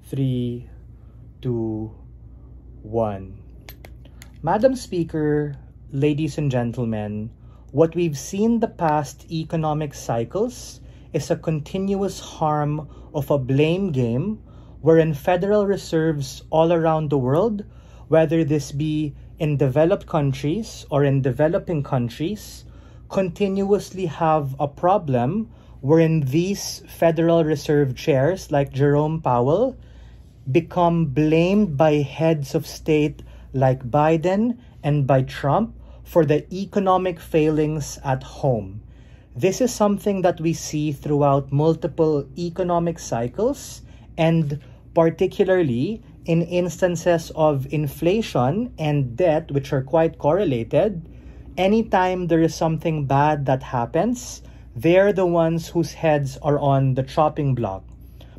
3, 2, 1. Madam Speaker, ladies and gentlemen, what we've seen the past economic cycles is a continuous harm of a blame game wherein Federal Reserves all around the world, whether this be in developed countries or in developing countries, continuously have a problem wherein these Federal Reserve chairs like Jerome Powell become blamed by heads of state like Biden and by Trump for the economic failings at home. This is something that we see throughout multiple economic cycles, and particularly in instances of inflation and debt, which are quite correlated. Anytime there is something bad that happens, they're the ones whose heads are on the chopping block.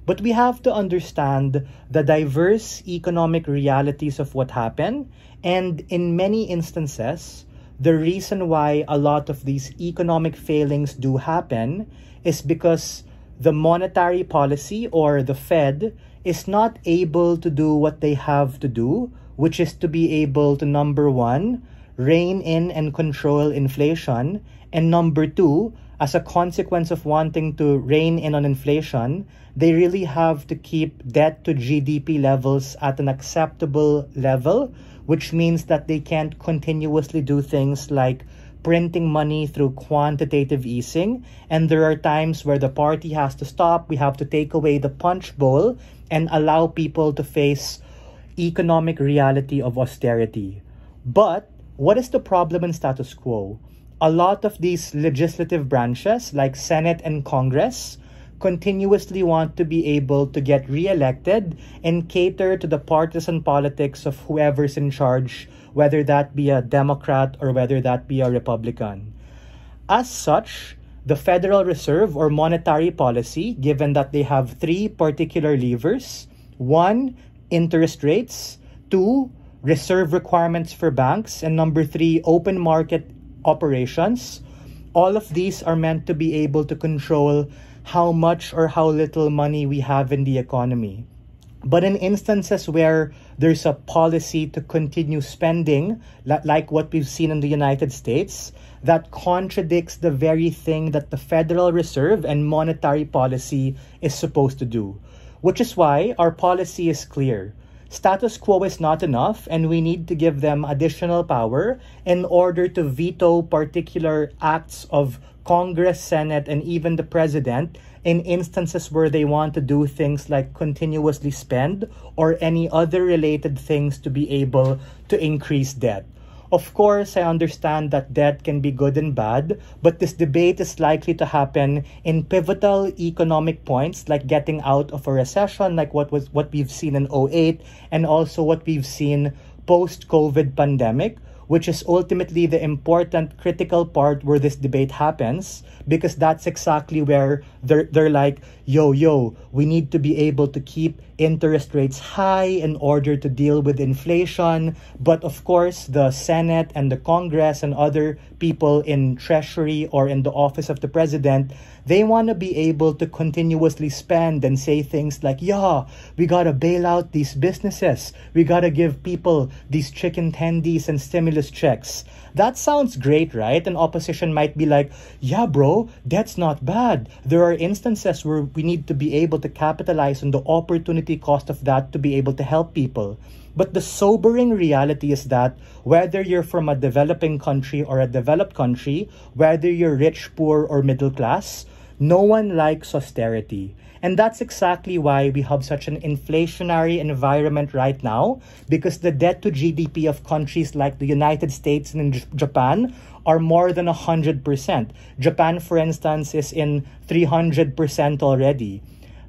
But we have to understand the diverse economic realities of what happened, and in many instances, the reason why a lot of these economic failings do happen is because the monetary policy or the Fed is not able to do what they have to do, which is to be able to, number one, rein in and control inflation, and number two, as a consequence of wanting to rein in on inflation, they really have to keep debt to GDP levels at an acceptable level, which means that they can't continuously do things like printing money through quantitative easing. And there are times where the party has to stop. We have to take away the punch bowl and allow people to face economic reality of austerity. But what is the problem in status quo? A lot of these legislative branches, like Senate and Congress, continuously want to be able to get reelected and cater to the partisan politics of whoever's in charge, whether that be a Democrat or whether that be a Republican. As such, the Federal Reserve or monetary policy, given that they have three particular levers: one, interest rates; two, reserve requirements for banks; and number three, open market operations. All of these are meant to be able to control how much or how little money we have in the economy. But in instances where there's a policy to continue spending, like what we've seen in the United States, that contradicts the very thing that the Federal Reserve and monetary policy is supposed to do. Which is why our policy is clear. Status quo is not enough, and we need to give them additional power in order to veto particular acts of Congress, Senate, and even the President in instances where they want to do things like continuously spend or any other related things to be able to increase debt. Of course, I understand that debt can be good and bad, but this debate is likely to happen in pivotal economic points like getting out of a recession, like what we've seen in 2008, and also what we've seen post-COVID pandemic, which is ultimately the important critical part where this debate happens, because that's exactly where they're like, yo, we need to be able to keep interest rates high in order to deal with inflation. But of course, the Senate and the Congress and other people in Treasury or in the office of the President, they want to be able to continuously spend and say things like, yeah, we got to bail out these businesses. We got to give people these chicken tendies and stimulus checks. That sounds great, right? And opposition might be like, yeah, bro, that's not bad. There are instances where we need to be able to capitalize on the opportunity cost of that to be able to help people. But the sobering reality is that whether you're from a developing country or a developed country, whether you're rich, poor, or middle class, no one likes austerity. And that's exactly why we have such an inflationary environment right now, because the debt to GDP of countries like the United States and Japan are more than 100%. Japan, for instance, is in 300% already.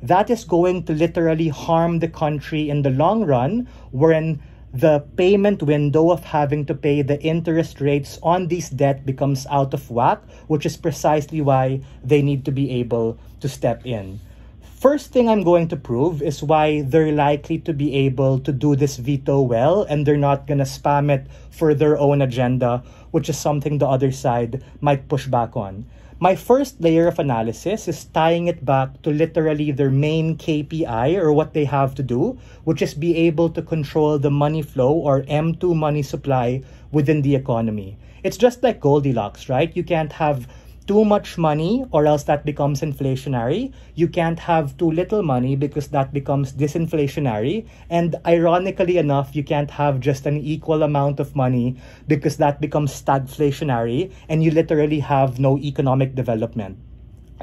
That is going to literally harm the country in the long run, wherein the payment window of having to pay the interest rates on this debt becomes out of whack, which is precisely why they need to be able to step in. First thing I'm going to prove is why they're likely to be able to do this veto well, and they're not going to spam it for their own agenda, which is something the other side might push back on. My first layer of analysis is tying it back to literally their main KPI, or what they have to do, which is be able to control the money flow, or M2 money supply, within the economy. It's just like Goldilocks, right? You can't have too much money or else that becomes inflationary. You can't have too little money because that becomes disinflationary. And ironically enough, you can't have just an equal amount of money because that becomes stagflationary, and you literally have no economic development.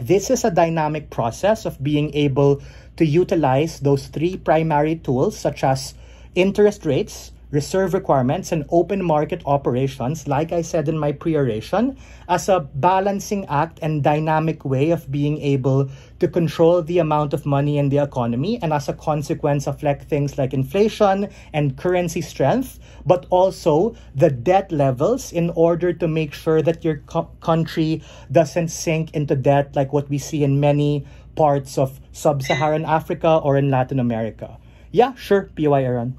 This is a dynamic process of being able to utilize those three primary tools, such as interest rates, reserve requirements, and open market operations, like I said in my pre-oration, as a balancing act and dynamic way of being able to control the amount of money in the economy, and as a consequence affect things like inflation and currency strength, but also the debt levels, in order to make sure that your country doesn't sink into debt like what we see in many parts of sub-Saharan Africa or in Latin America. Yeah, sure, PY Aaron.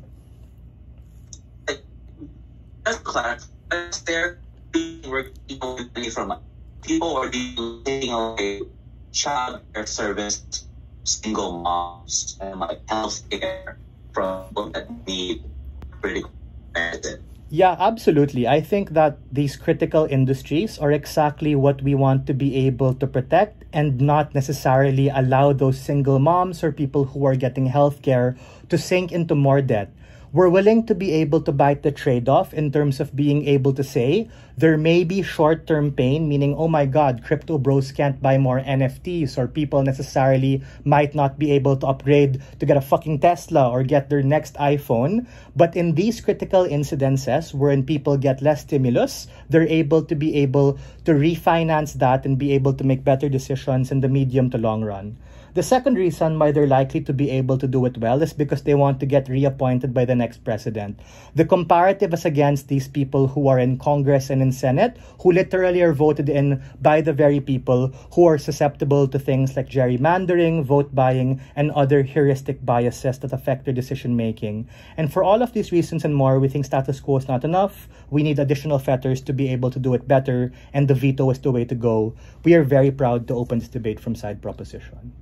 Just clarify, is there people with money from people, or taking away child care service, single moms, and like healthcare from people that need critical medicine? Yeah, absolutely. I think that these critical industries are exactly what we want to be able to protect, and not necessarily allow those single moms or people who are getting healthcare to sink into more debt. We're willing to be able to bite the trade-off in terms of being able to say there may be short-term pain, meaning, oh my God, crypto bros can't buy more NFTs, or people necessarily might not be able to upgrade to get a fucking Tesla or get their next iPhone. But in these critical incidences wherein people get less stimulus, they're able to refinance that and be able to make better decisions in the medium to long run. The second reason why they're likely to be able to do it well is because they want to get reappointed by the next president. The comparative is against these people who are in Congress and in Senate, who literally are voted in by the very people who are susceptible to things like gerrymandering, vote buying, and other heuristic biases that affect their decision making. And for all of these reasons and more, we think status quo is not enough. We need additional fetters to be able to do it better, and the veto is the way to go. We are very proud to open this debate from Side Proposition.